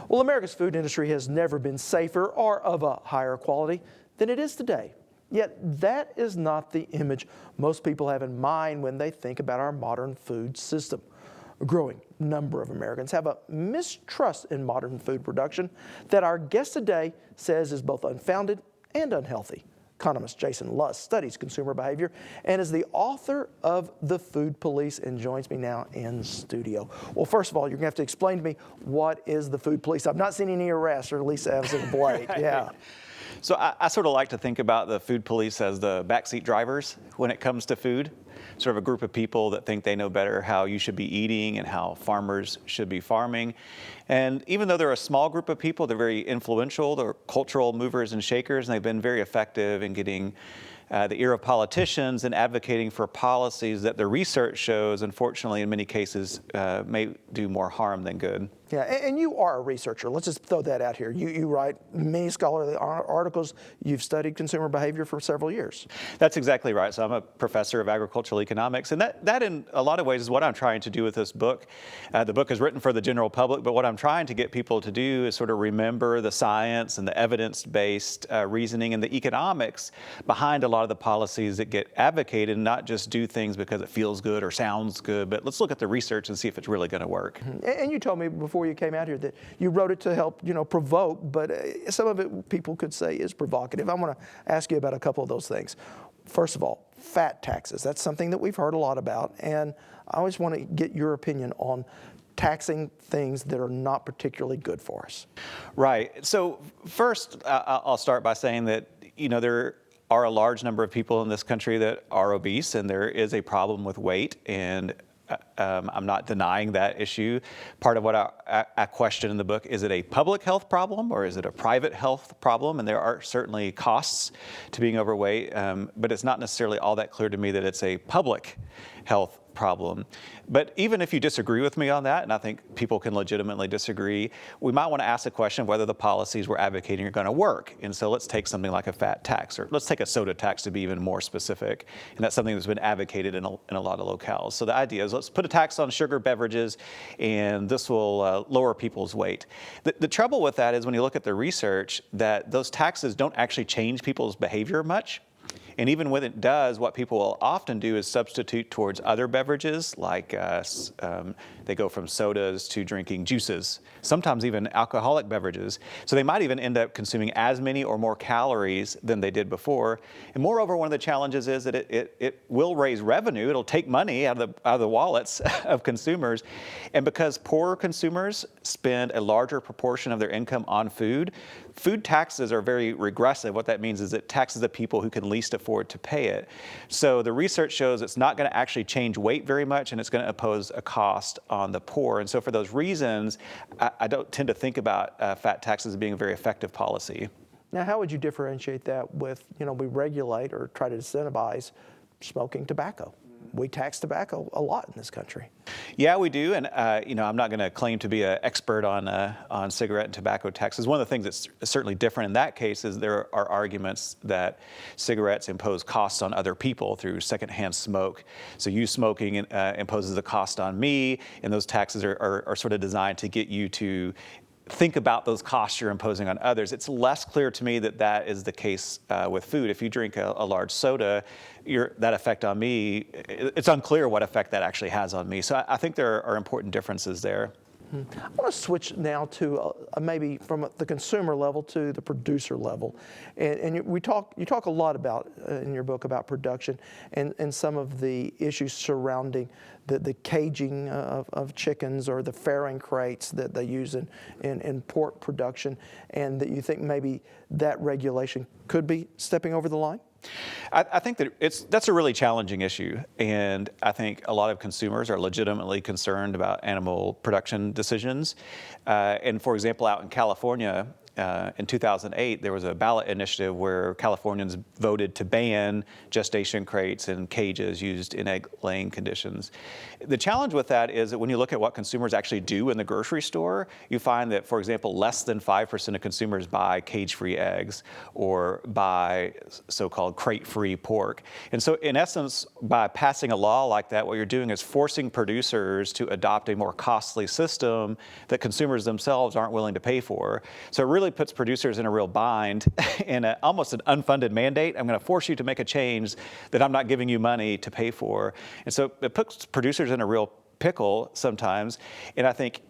Well, America's food industry has never been safer or of a higher quality than it is today. Yet that is not the image most people have in mind when they think about our modern food system. A growing number of Americans have a mistrust in modern food production that our guest today says is both unfounded and unhealthy. Economist Jayson Lusk studies consumer behavior and is the author of The Food Police and joins me now in studio. Well, first of all, you're going to have to explain to me, what is the Food Police? I've not seen any arrests, or at least as of late. Yeah. So I sort of like to think about the food police as the backseat drivers when it comes to food. Sort of a group of people that think they know better how you should be eating and how farmers should be farming. And even though they're a small group of people, they're very influential. They're cultural movers and shakers, and they've been very effective in getting the ear of politicians and advocating for policies that the research shows, unfortunately, in many cases, may do more harm than good. Yeah, and you are a researcher. Let's just throw that out here. You write many scholarly articles. You've studied consumer behavior for several years. That's exactly right. So I'm a professor of agricultural economics, and that in a lot of ways is what I'm trying to do with this book. The book is written for the general public, but what I'm trying to get people to do is sort of remember the science and the evidence-based reasoning and the economics behind a lot of the policies that get advocated, and not just do things because it feels good or sounds good, but let's look at the research and see if it's really going to work. And you told me before you came out here that you wrote it to help, provoke, but some of it people could say is provocative. I want to ask you about a couple of those things. First of all, fat taxes. That's something that we've heard a lot about, and I always want to get your opinion on taxing things that are not particularly good for us. Right. So first, I'll start by saying that, there are a large number of people in this country that are obese, and there is a problem with weight, and I'm not denying that issue. Part of what I question in the book, is it a public health problem or is it a private health problem? And there are certainly costs to being overweight, but it's not necessarily all that clear to me that it's a public health problem. But even if you disagree with me on that, and I think people can legitimately disagree, we might want to ask the question whether the policies we're advocating are going to work. And so let's take something like a fat tax, or let's take a soda tax to be even more specific. And that's something that's been advocated in a lot of locales. So the idea is, let's put a tax on sugar beverages, and this will lower people's weight. The trouble with that is, when you look at the research, that those taxes don't actually change people's behavior much. And even when it does, what people will often do is substitute towards other beverages, like they go from sodas to drinking juices, sometimes even alcoholic beverages. So they might even end up consuming as many or more calories than they did before. And moreover, one of the challenges is that it will raise revenue. It'll take money out of the wallets of consumers. And because poorer consumers spend a larger proportion of their income on food, food taxes are very regressive. What that means is it taxes the people who can least afford to pay it. So the research shows it's not going to actually change weight very much, and it's going to impose a cost on the poor. And so for those reasons, I don't tend to think about fat taxes as being a very effective policy. Now, how would you differentiate that with, we regulate or try to incentivize smoking tobacco? We tax tobacco a lot in this country. Yeah, we do, and I'm not going to claim to be an expert on cigarette and tobacco taxes. One of the things that's certainly different in that case is there are arguments that cigarettes impose costs on other people through secondhand smoke. So you smoking imposes a cost on me, and those taxes are sort of designed to get you to think about those costs you're imposing on others. It's less clear to me that that is the case with food. If you drink a large soda, that effect on me, it's unclear what effect that actually has on me. So I think there are important differences there. I want to switch now to maybe from the consumer level to the producer level, and you talk a lot about in your book about production and some of the issues surrounding the caging of chickens, or the farrowing crates that they use in pork production, and that you think maybe that regulation could be stepping over the line? I think that that's a really challenging issue, and I think a lot of consumers are legitimately concerned about animal production decisions. And for example, out in California, in 2008, there was a ballot initiative where Californians voted to ban gestation crates and cages used in egg-laying conditions. The challenge with that is that when you look at what consumers actually do in the grocery store, you find that, for example, less than 5% of consumers buy cage-free eggs or buy so-called crate-free pork. And so, in essence, by passing a law like that, what you're doing is forcing producers to adopt a more costly system that consumers themselves aren't willing to pay for. So it really puts producers in a real bind in almost an unfunded mandate. I'm going to force you to make a change that I'm not giving you money to pay for. And so it puts producers in a real pickle sometimes. And I think,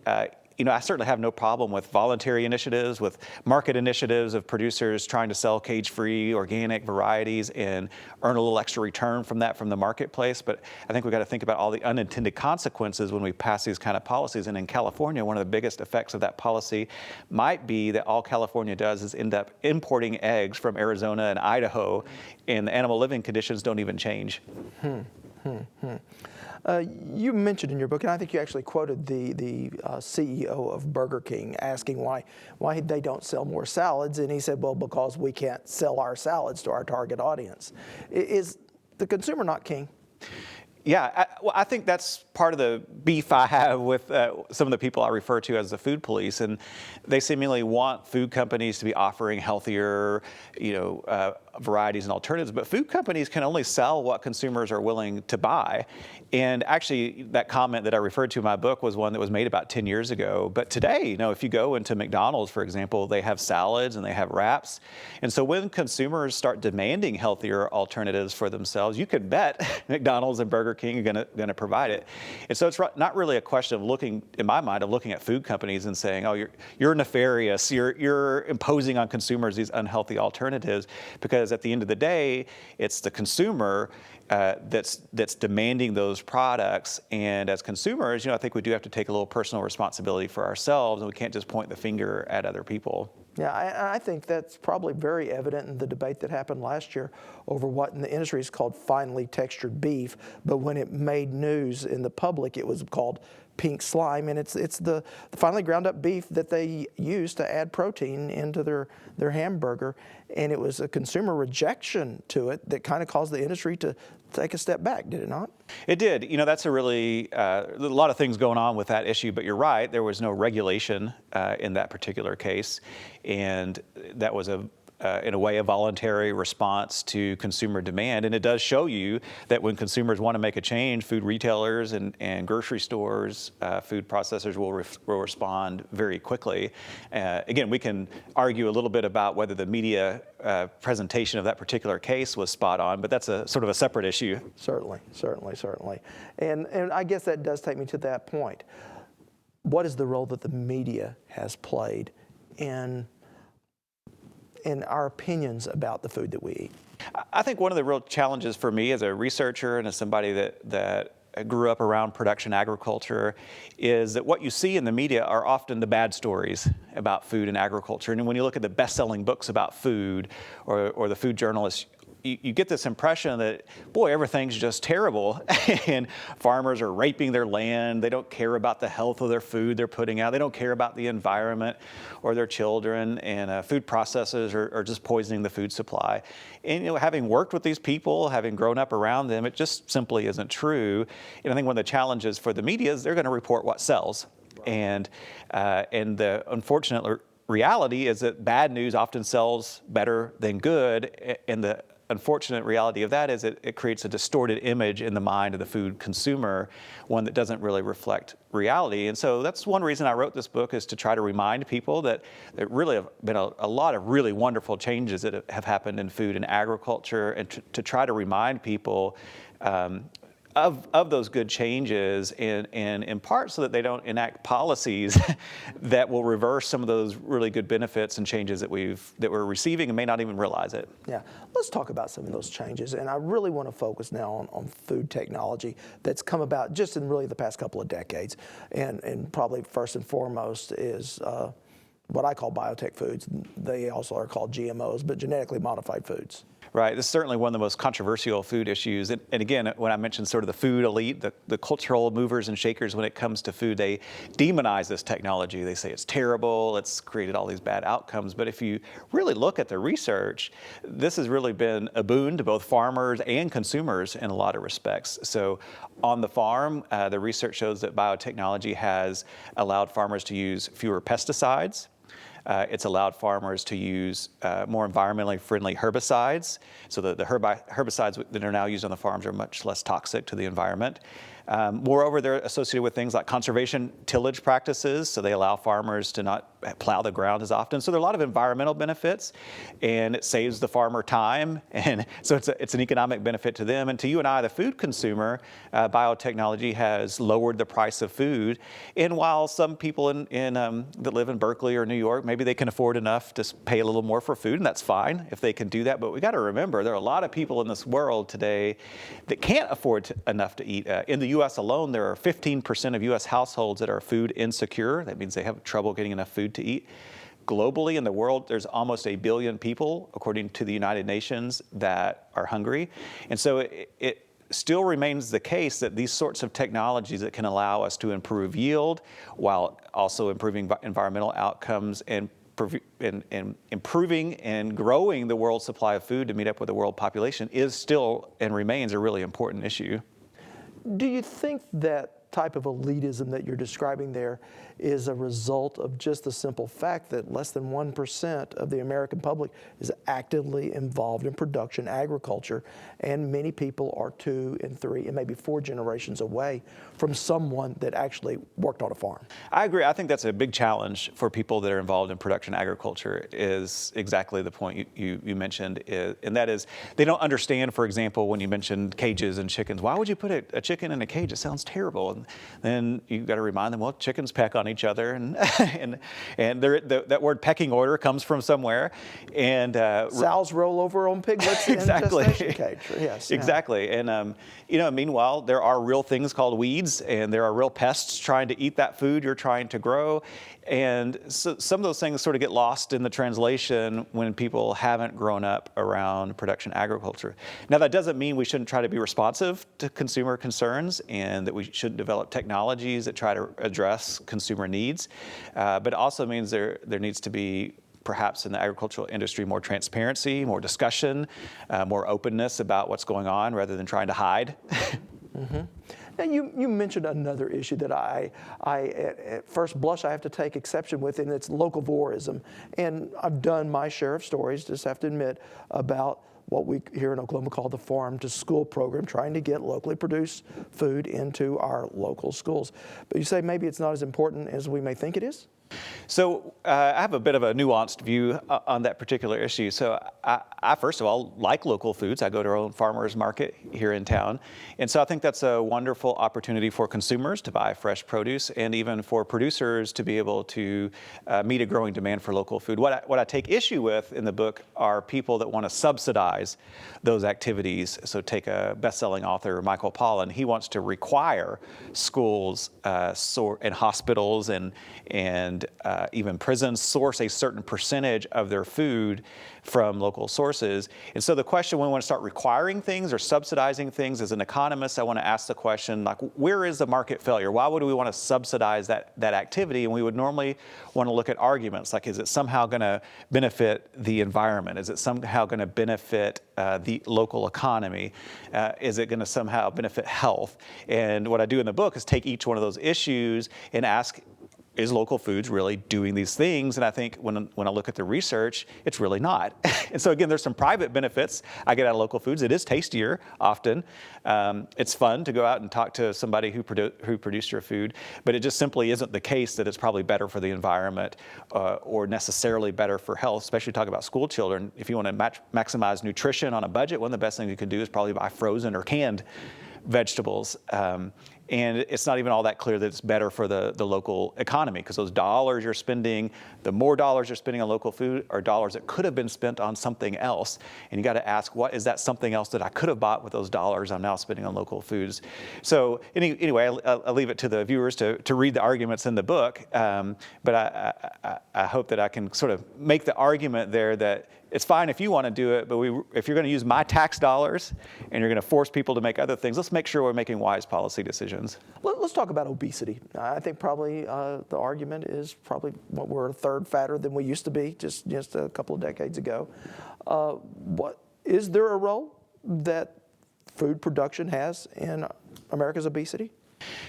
I certainly have no problem with voluntary initiatives, with market initiatives of producers trying to sell cage-free organic varieties and earn a little extra return from that from the marketplace. But I think we've got to think about all the unintended consequences when we pass these kind of policies. And in California, one of the biggest effects of that policy might be that all California does is end up importing eggs from Arizona and Idaho, and the animal living conditions don't even change. You mentioned in your book, and I think you actually quoted the CEO of Burger King asking why they don't sell more salads, and he said, well, because we can't sell our salads to our target audience. Is the consumer not king? Yeah, I think that's part of the beef I have with some of the people I refer to as the food police, and they seemingly want food companies to be offering healthier, varieties and alternatives. But food companies can only sell what consumers are willing to buy. And actually, that comment that I referred to in my book was one that was made about 10 years ago. But today, if you go into McDonald's, for example, they have salads and they have wraps. And so when consumers start demanding healthier alternatives for themselves, you can bet McDonald's and Burger King are going to provide it. And so it's not really a question of looking at food companies and saying, oh, you're nefarious, you're imposing on consumers these unhealthy alternatives, because at the end of the day, it's the consumer that's demanding those products. And as consumers, I think we do have to take a little personal responsibility for ourselves, and we can't just point the finger at other people. Yeah, I think that's probably very evident in the debate that happened last year over what in the industry is called finely textured beef, but when it made news in the public, it was called pink slime, and it's the finely ground up beef that they use to add protein into their hamburger, and it was a consumer rejection to it that kind of caused the industry to take a step back, did it not? It did. That's a really, a lot of things going on with that issue, but you're right, there was no regulation in that particular case, and that was in a way, a voluntary response to consumer demand. And it does show you that when consumers want to make a change, food retailers and grocery stores, food processors will respond very quickly. Again, we can argue a little bit about whether the media presentation of that particular case was spot on, but that's a sort of a separate issue. Certainly. And I guess that does take me to that point. What is the role that the media has played in our opinions about the food that we eat? I think one of the real challenges for me as a researcher and as somebody that grew up around production agriculture is that what you see in the media are often the bad stories about food and agriculture. And when you look at the best-selling books about food or the food journalists, you get this impression that, boy, everything's just terrible, and farmers are raping their land. They don't care about the health of their food they're putting out. They don't care about the environment or their children, and food processors are just poisoning the food supply. And having worked with these people, having grown up around them, it just simply isn't true. And I think one of the challenges for the media is they're going to report what sells, and the unfortunate reality is that bad news often sells better than good, and the unfortunate reality of that is it creates a distorted image in the mind of the food consumer, one that doesn't really reflect reality. And so that's one reason I wrote this book, is to try to remind people that there really have been a lot of really wonderful changes that have happened in food and agriculture, and to try to remind people of those good changes, and in part so that they don't enact policies that will reverse some of those really good benefits and changes that we're receiving and may not even realize it. Yeah, let's talk about some of those changes, and I really want to focus now on food technology that's come about just in really the past couple of decades, and probably first and foremost is what I call biotech foods. They also are called GMOs, but genetically modified foods. Right. This is certainly one of the most controversial food issues. And again, when I mentioned sort of the food elite, the cultural movers and shakers when it comes to food, they demonize this technology. They say it's terrible, it's created all these bad outcomes. But if you really look at the research, this has really been a boon to both farmers and consumers in a lot of respects. So on the farm, the research shows that biotechnology has allowed farmers to use fewer pesticides. It's allowed farmers to use more environmentally friendly herbicides. So the herbicides that are now used on the farms are much less toxic to the environment. Moreover, they're associated with things like conservation tillage practices, so they allow farmers to not plow the ground as often. So there are a lot of environmental benefits, and it saves the farmer time, and so it's an economic benefit to them. And to you and I, the food consumer, biotechnology has lowered the price of food. And while some people that live in Berkeley or New York, maybe they can afford enough to pay a little more for food, and that's fine if they can do that. But we got to remember, there are a lot of people in this world today that can't afford enough to eat. In the U.S. alone, there are 15% of U.S. households that are food insecure. That means they have trouble getting enough food to eat. Globally in the world, there's almost 1 billion people, according to the United Nations, that are hungry. And so it still remains the case that these sorts of technologies that can allow us to improve yield while also improving environmental outcomes and improving and growing the world supply of food to meet up with the world population is still and remains a really important issue. Do you think that type of elitism that you're describing there is a result of just the simple fact that less than 1% of the American public is actively involved in production agriculture, and many people are 2 and 3 and maybe 4 generations away from someone that actually worked on a farm? I agree. I think that's a big challenge for people that are involved in production agriculture, is exactly the point you mentioned, and that is they don't understand, for example, when you mentioned cages and chickens, why would you put a chicken in a cage? It sounds terrible. And then you've got to remind them, well, chickens peck on each other, and that word pecking order comes from somewhere. And sows roll over on piglets exactly. in a gestation cage. Yes, exactly. And meanwhile, there are real things called weeds, and there are real pests trying to eat that food you're trying to grow. And so some of those things sort of get lost in the translation when people haven't grown up around production agriculture. Now, that doesn't mean we shouldn't try to be responsive to consumer concerns and that we shouldn't develop technologies that try to address consumer needs. But it also means there needs to be, perhaps in the agricultural industry, more transparency, more discussion, more openness about what's going on rather than trying to hide. Mm-hmm. Now, you mentioned another issue that I at first blush, I have to take exception with, and it's locavorism. And I've done my share of stories, just have to admit, about what we here in Oklahoma call the Farm to School program, trying to get locally produced food into our local schools. But you say maybe it's not as important as we may think it is? So I have a bit of a nuanced view on that particular issue. So I first of all, like local foods. I go to our own farmers market here in town. And so I think that's a wonderful opportunity for consumers to buy fresh produce, and even for producers to be able to meet a growing demand for local food. What I take issue with in the book are people that want to subsidize those activities. So take a best-selling author, Michael Pollan. He wants to require schools and hospitals and even prisons source a certain percentage of their food from local sources. And so the question, when we want to start requiring things or subsidizing things, as an economist, I want to ask the question, like, where is the market failure? Why would we want to subsidize that activity? And we would normally want to look at arguments, like, is it somehow going to benefit the environment? Is it somehow going to benefit the local economy? Is it going to somehow benefit health? And what I do in the book is take each one of those issues and ask, is local foods really doing these things? And I think when I look at the research, it's really not. And so again, there's some private benefits I get out of local foods. It is tastier often. It's fun to go out and talk to somebody who produced your food, but it just simply isn't the case that it's probably better for the environment or necessarily better for health, especially talk about school children. If you want to maximize nutrition on a budget, one of the best things you could do is probably buy frozen or canned vegetables. And it's not even all that clear that it's better for the local economy, because those dollars you're spending, the more dollars you're spending on local food are dollars that could have been spent on something else. And you got to ask, what is that something else that I could have bought with those dollars I'm now spending on local foods? So anyway, I'll leave it to the viewers to read the arguments in the book. But I hope that I can sort of make the argument there that it's fine if you want to do it, but if you're going to use my tax dollars and you're going to force people to make other things, let's make sure we're making wise policy decisions. Let's talk about obesity. I think probably the argument is probably we're a third fatter than we used to be just a couple of decades ago. Is there a role that food production has in America's obesity?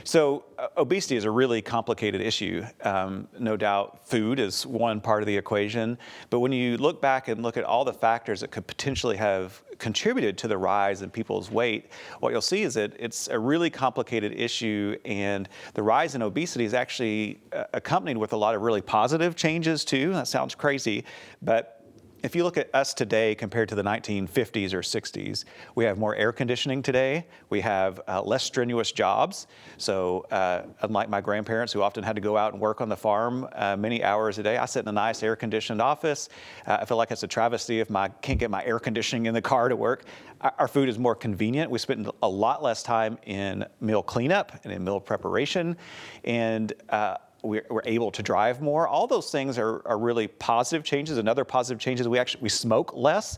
So obesity is a really complicated issue. No doubt food is one part of the equation, but when you look back and look at all the factors that could potentially have contributed to the rise in people's weight, what you'll see is that it's a really complicated issue, and the rise in obesity is actually accompanied with a lot of really positive changes too. That sounds crazy, but if you look at us today compared to the 1950s or 60s, we have more air conditioning today. We have less strenuous jobs. So unlike my grandparents who often had to go out and work on the farm many hours a day, I sit in a nice air-conditioned office. I feel like it's a travesty if I can't get my air conditioning in the car to work. Our food is more convenient. We spend a lot less time in meal cleanup and in meal preparation. And we're able to drive more. All those things are really positive changes. Another positive change is we smoke less.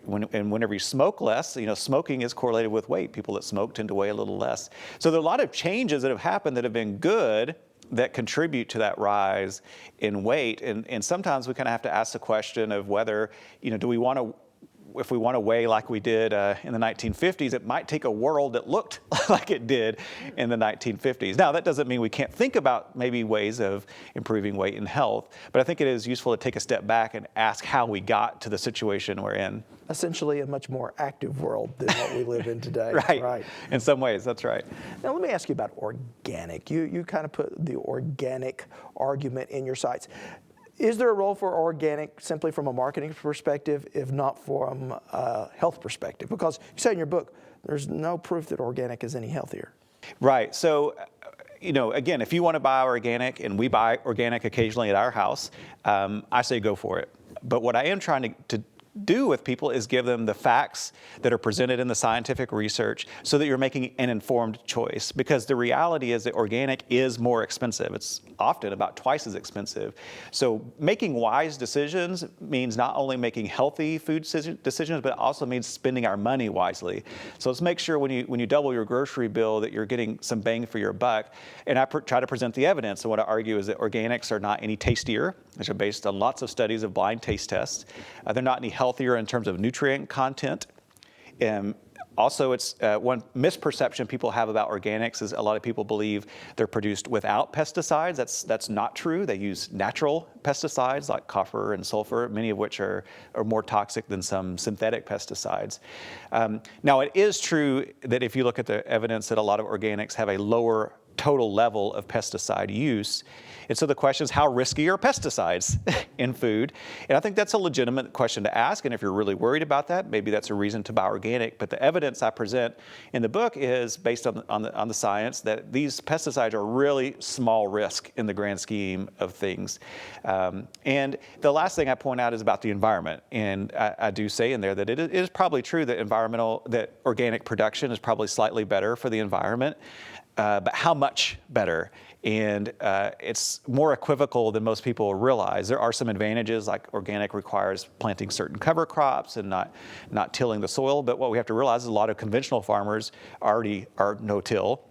Whenever you smoke less, smoking is correlated with weight. People that smoke tend to weigh a little less. So there are a lot of changes that have happened that have been good that contribute to that rise in weight. And sometimes we kind of have to ask the question of whether, if we want to weigh like we did in the 1950s, it might take a world that looked like it did in the 1950s. Now, that doesn't mean we can't think about maybe ways of improving weight and health, but I think it is useful to take a step back and ask how we got to the situation we're in. Essentially a much more active world than what we live in today. Right. In some ways, that's right. Now, let me ask you about organic. You kind of put the organic argument in your sights. Is there a role for organic simply from a marketing perspective, if not from a health perspective? Because you say in your book, there's no proof that organic is any healthier. Right. So, again, if you want to buy organic, and we buy organic occasionally at our house, I say go for it. But what I am trying to do with people is give them the facts that are presented in the scientific research so that you're making an informed choice. Because the reality is that organic is more expensive. It's often about twice as expensive. So making wise decisions means not only making healthy food decisions, but it also means spending our money wisely. So let's make sure when you double your grocery bill that you're getting some bang for your buck. And I try to present the evidence. And what I argue is that organics are not any tastier, which are based on lots of studies of blind taste tests. They're not any healthier in terms of nutrient content. Also, it's one misperception people have about organics is a lot of people believe they're produced without pesticides. That's not true. They use natural pesticides like copper and sulfur, many of which are more toxic than some synthetic pesticides. Now, it is true that if you look at the evidence that a lot of organics have a lower total level of pesticide use. And so the question is, how risky are pesticides in food? And I think that's a legitimate question to ask. And if you're really worried about that, maybe that's a reason to buy organic. But the evidence I present in the book is based on the science that these pesticides are really small risk in the grand scheme of things. And the last thing I point out is about the environment. And I do say in there that it is probably true that organic production is probably slightly better for the environment. But how much better? And it's more equivocal than most people realize. There are some advantages, like organic requires planting certain cover crops and not tilling the soil. But what we have to realize is a lot of conventional farmers already are no-till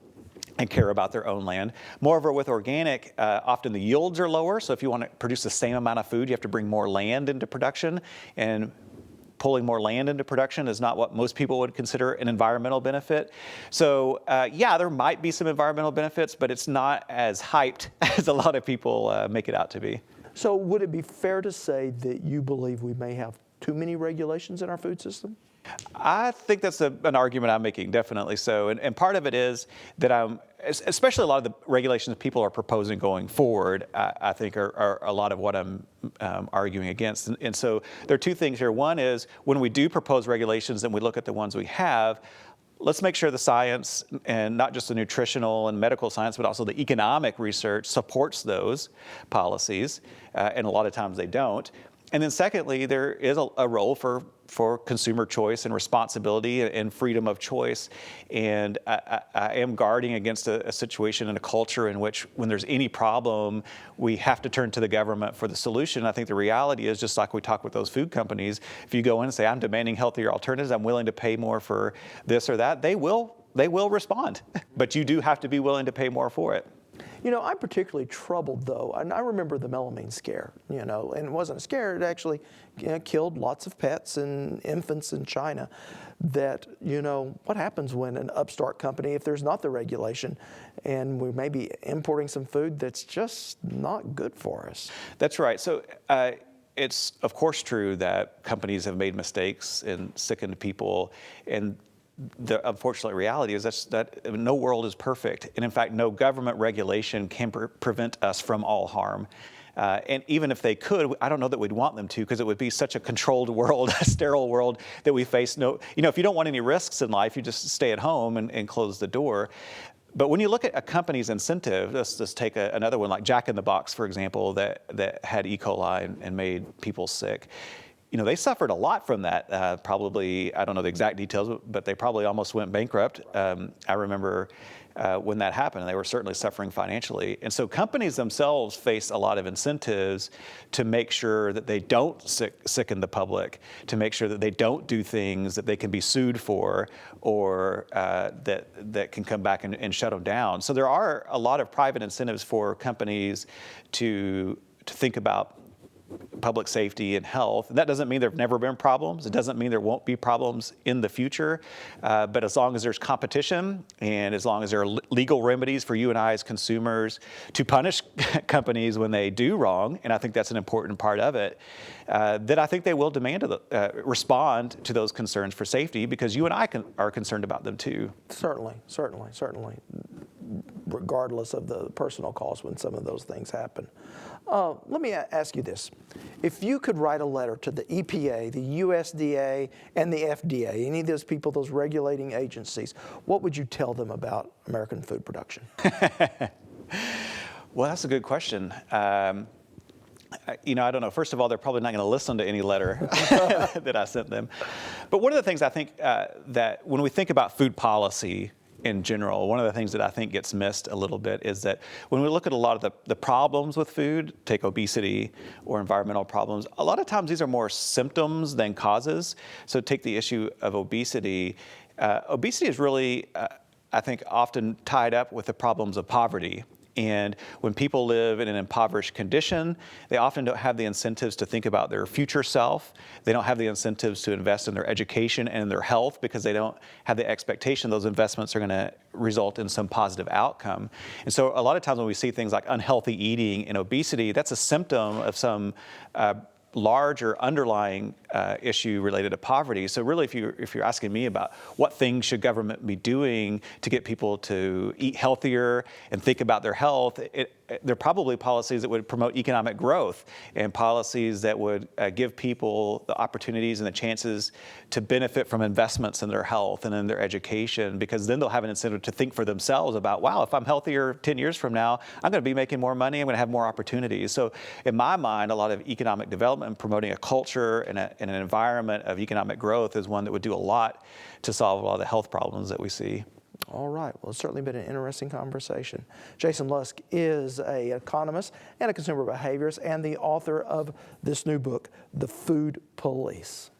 and care about their own land. Moreover, with organic, often the yields are lower. So if you want to produce the same amount of food, you have to bring more land into production. And pulling more land into production is not what most people would consider an environmental benefit. So yeah, there might be some environmental benefits, but it's not as hyped as a lot of people make it out to be. So would it be fair to say that you believe we may have too many regulations in our food system? I think that's an argument I'm making, definitely so. And part of it is that especially a lot of the regulations people are proposing going forward, I think are a lot of what I'm arguing against. And so there are two things here. One is when we do propose regulations and we look at the ones we have, let's make sure the science, and not just the nutritional and medical science, but also the economic research supports those policies. And a lot of times they don't. And then secondly, there is a role for consumer choice and responsibility and freedom of choice. And I am guarding against a situation and a culture in which when there's any problem, we have to turn to the government for the solution. I think the reality is, just like we talk with those food companies, if you go in and say, I'm demanding healthier alternatives, I'm willing to pay more for this or that, they will respond. But you do have to be willing to pay more for it. You know, I'm particularly troubled, though, and I remember the melamine scare, and it wasn't a scare. It actually killed lots of pets and infants in China. That, what happens when an upstart company, if there's not the regulation, and we may be importing some food that's just not good for us? That's right. So it's, of course, true that companies have made mistakes and sickened people, and the unfortunate reality is that no world is perfect. And in fact, no government regulation can prevent us from all harm. And even if they could, I don't know that we'd want them to, because it would be such a controlled world, a sterile world that we face. If you don't want any risks in life, you just stay at home and close the door. But when you look at a company's incentive, let's just take another one like Jack in the Box, for example, that had E. coli and made people sick. They suffered a lot from that. Probably, I don't know the exact details, but they probably almost went bankrupt. I remember when that happened, they were certainly suffering financially. And so companies themselves face a lot of incentives to make sure that they don't sicken the public, to make sure that they don't do things that they can be sued for, or that can come back and shut them down. So there are a lot of private incentives for companies to think about public safety and health. That doesn't mean there have never been problems. It doesn't mean there won't be problems in the future. But as long as there's competition, and as long as there are legal remedies for you and I as consumers to punish companies when they do wrong, and I think that's an important part of it, that I think they will respond to those concerns for safety, because you and I are concerned about them too. Certainly. Regardless of the personal cost when some of those things happen. Let me ask you this. If you could write a letter to the EPA, the USDA, and the FDA, any of those people, those regulating agencies, what would you tell them about American food production? Well, that's a good question. I don't know. First of all, they're probably not going to listen to any letter that I sent them. But one of the things I think that when we think about food policy in general, one of the things that I think gets missed a little bit is that when we look at a lot of the problems with food, take obesity or environmental problems, a lot of times these are more symptoms than causes. So take the issue of obesity. Obesity is really, I think, often tied up with the problems of poverty. And when people live in an impoverished condition, they often don't have the incentives to think about their future self. They don't have the incentives to invest in their education and in their health, because they don't have the expectation those investments are going to result in some positive outcome. And so a lot of times when we see things like unhealthy eating and obesity, that's a symptom of some larger underlying issue related to poverty. So really, if you're asking me about what things should government be doing to get people to eat healthier and think about their health, there are probably policies that would promote economic growth, and policies that would give people the opportunities and the chances to benefit from investments in their health and in their education, because then they'll have an incentive to think for themselves about, wow, if I'm healthier 10 years from now, I'm going to be making more money, I'm going to have more opportunities. So in my mind, a lot of economic development and promoting a culture and an environment of economic growth is one that would do a lot to solve a lot of the health problems that we see. All right. Well, it's certainly been an interesting conversation. Jayson Lusk is an economist and a consumer behaviorist and the author of this new book, The Food Police.